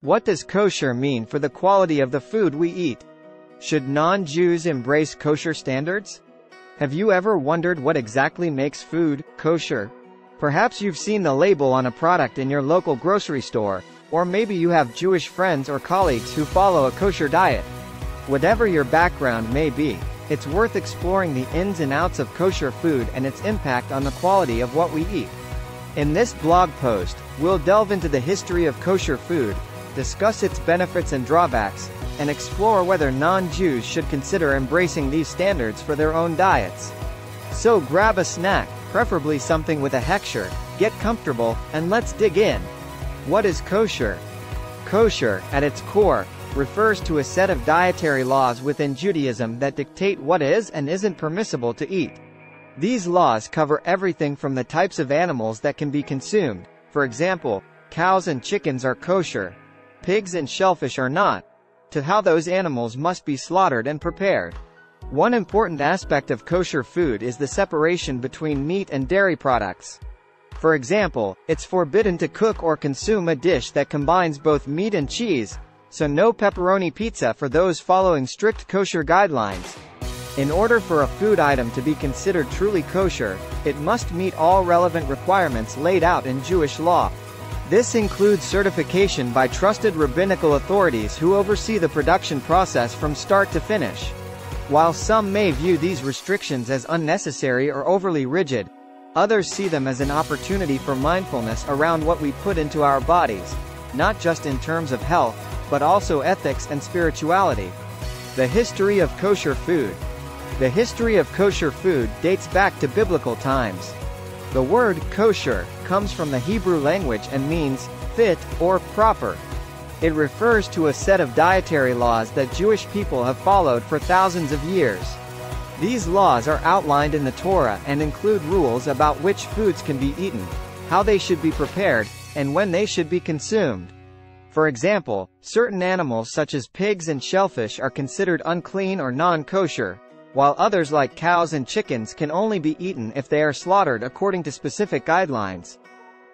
What does kosher mean for the quality of the food we eat? Should non-Jews embrace kosher standards? Have you ever wondered what exactly makes food kosher? Perhaps you've seen the label on a product in your local grocery store, or maybe you have Jewish friends or colleagues who follow a kosher diet. Whatever your background may be, it's worth exploring the ins and outs of kosher food and its impact on the quality of what we eat. In this blog post, we'll delve into the history of kosher food, discuss its benefits and drawbacks, and explore whether non-Jews should consider embracing these standards for their own diets. So grab a snack, preferably something with a hechsher, get comfortable, and let's dig in. What is kosher? Kosher, at its core, refers to a set of dietary laws within Judaism that dictate what is and isn't permissible to eat. These laws cover everything from the types of animals that can be consumed, for example, cows and chickens are kosher, pigs and shellfish are not, to how those animals must be slaughtered and prepared. One important aspect of kosher food is the separation between meat and dairy products. For example, it's forbidden to cook or consume a dish that combines both meat and cheese, so no pepperoni pizza for those following strict kosher guidelines. In order for a food item to be considered truly kosher, it must meet all relevant requirements laid out in Jewish law. This includes certification by trusted rabbinical authorities who oversee the production process from start to finish. While some may view these restrictions as unnecessary or overly rigid, others see them as an opportunity for mindfulness around what we put into our bodies, not just in terms of health, but also ethics and spirituality. The history of kosher food. The history of kosher food dates back to biblical times. The word kosher comes from the Hebrew language and means fit or proper. It refers to a set of dietary laws that Jewish people have followed for thousands of years. These laws are outlined in the Torah and include rules about which foods can be eaten, how they should be prepared, and when they should be consumed. For example, certain animals such as pigs and shellfish are considered unclean or non-kosher, while others like cows and chickens can only be eaten if they are slaughtered according to specific guidelines.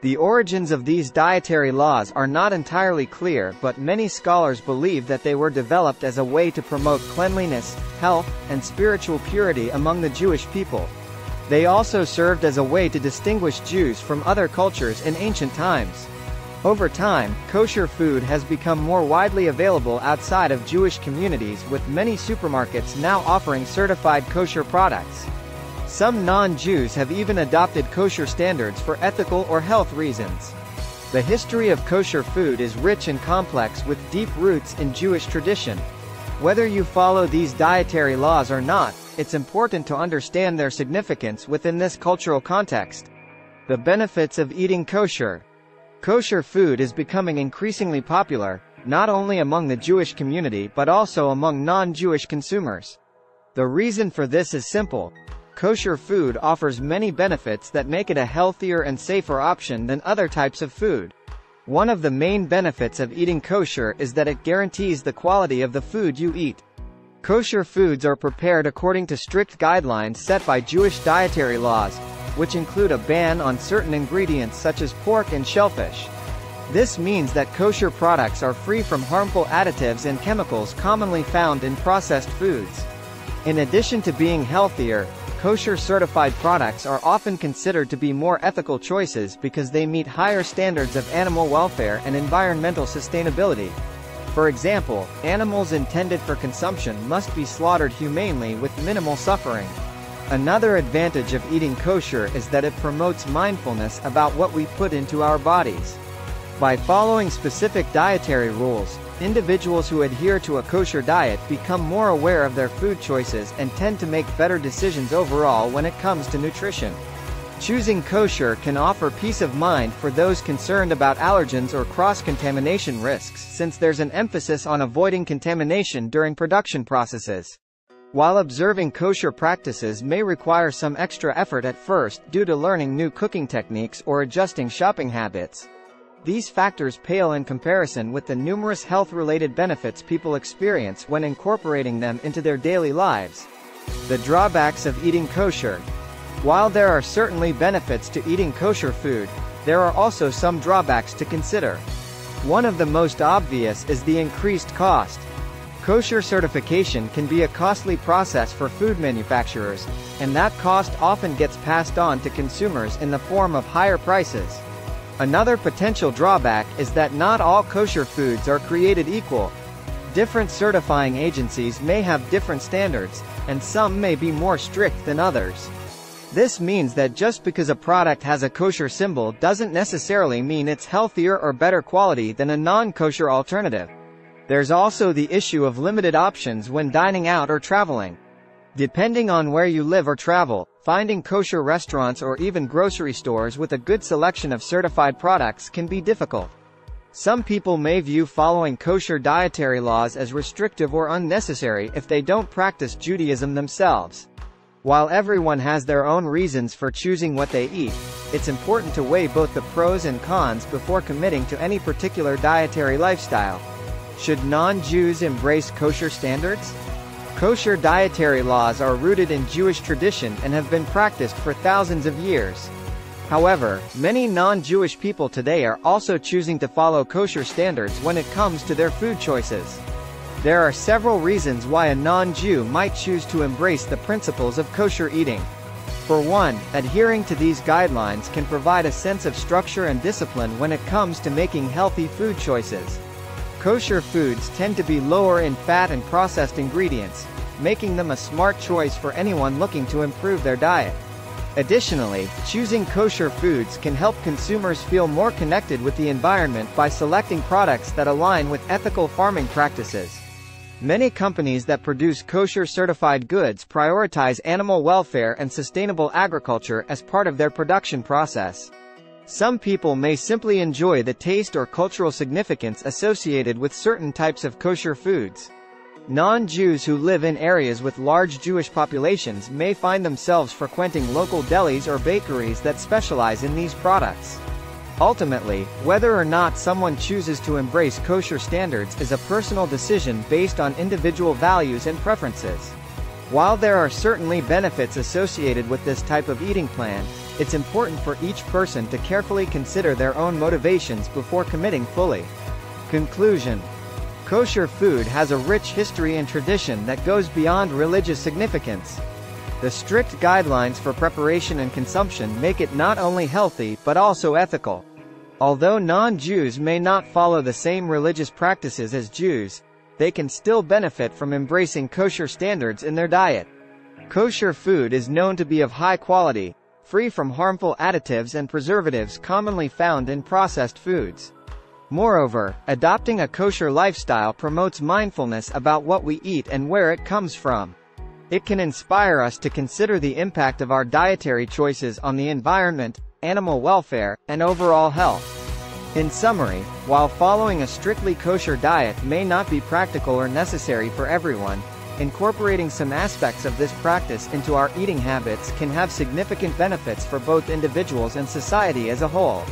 The origins of these dietary laws are not entirely clear, but many scholars believe that they were developed as a way to promote cleanliness, health, and spiritual purity among the Jewish people. They also served as a way to distinguish Jews from other cultures in ancient times. Over time, kosher food has become more widely available outside of Jewish communities, with many supermarkets now offering certified kosher products. Some non-Jews have even adopted kosher standards for ethical or health reasons. The history of kosher food is rich and complex with deep roots in Jewish tradition. Whether you follow these dietary laws or not, it's important to understand their significance within this cultural context. The benefits of eating kosher. Kosher food is becoming increasingly popular, not only among the Jewish community but also among non-Jewish consumers. The reason for this is simple. Kosher food offers many benefits that make it a healthier and safer option than other types of food. One of the main benefits of eating kosher is that it guarantees the quality of the food you eat. Kosher foods are prepared according to strict guidelines set by Jewish dietary laws, which include a ban on certain ingredients such as pork and shellfish. This means that kosher products are free from harmful additives and chemicals commonly found in processed foods. In addition to being healthier, kosher-certified products are often considered to be more ethical choices because they meet higher standards of animal welfare and environmental sustainability. For example, animals intended for consumption must be slaughtered humanely with minimal suffering. Another advantage of eating kosher is that it promotes mindfulness about what we put into our bodies. By following specific dietary rules, individuals who adhere to a kosher diet become more aware of their food choices and tend to make better decisions overall when it comes to nutrition. Choosing kosher can offer peace of mind for those concerned about allergens or cross-contamination risks, since there's an emphasis on avoiding contamination during production processes. While observing kosher practices may require some extra effort at first due to learning new cooking techniques or adjusting shopping habits, these factors pale in comparison with the numerous health-related benefits people experience when incorporating them into their daily lives. The drawbacks of eating kosher. While there are certainly benefits to eating kosher food, there are also some drawbacks to consider. One of the most obvious is the increased cost. Kosher certification can be a costly process for food manufacturers, and that cost often gets passed on to consumers in the form of higher prices. Another potential drawback is that not all kosher foods are created equal. Different certifying agencies may have different standards, and some may be more strict than others. This means that just because a product has a kosher symbol doesn't necessarily mean it's healthier or better quality than a non-kosher alternative. There's also the issue of limited options when dining out or traveling. Depending on where you live or travel, finding kosher restaurants or even grocery stores with a good selection of certified products can be difficult. Some people may view following kosher dietary laws as restrictive or unnecessary if they don't practice Judaism themselves. While everyone has their own reasons for choosing what they eat, it's important to weigh both the pros and cons before committing to any particular dietary lifestyle. Should non-Jews embrace kosher standards? Kosher dietary laws are rooted in Jewish tradition and have been practiced for thousands of years. However, many non-Jewish people today are also choosing to follow kosher standards when it comes to their food choices. There are several reasons why a non-Jew might choose to embrace the principles of kosher eating. For one, adhering to these guidelines can provide a sense of structure and discipline when it comes to making healthy food choices. Kosher foods tend to be lower in fat and processed ingredients, making them a smart choice for anyone looking to improve their diet. Additionally, choosing kosher foods can help consumers feel more connected with the environment by selecting products that align with ethical farming practices. Many companies that produce kosher-certified goods prioritize animal welfare and sustainable agriculture as part of their production process. Some people may simply enjoy the taste or cultural significance associated with certain types of kosher foods. Non-Jews who live in areas with large Jewish populations may find themselves frequenting local delis or bakeries that specialize in these products. Ultimately, whether or not someone chooses to embrace kosher standards is a personal decision based on individual values and preferences. While there are certainly benefits associated with this type of eating plan, it's important for each person to carefully consider their own motivations before committing fully. Conclusion: kosher food has a rich history and tradition that goes beyond religious significance. The strict guidelines for preparation and consumption make it not only healthy but also ethical. Although non-Jews may not follow the same religious practices as Jews, they can still benefit from embracing kosher standards in their diet. Kosher food is known to be of high quality, free from harmful additives and preservatives commonly found in processed foods. Moreover, adopting a kosher lifestyle promotes mindfulness about what we eat and where it comes from. It can inspire us to consider the impact of our dietary choices on the environment, animal welfare, and overall health. In summary, while following a strictly kosher diet may not be practical or necessary for everyone, incorporating some aspects of this practice into our eating habits can have significant benefits for both individuals and society as a whole.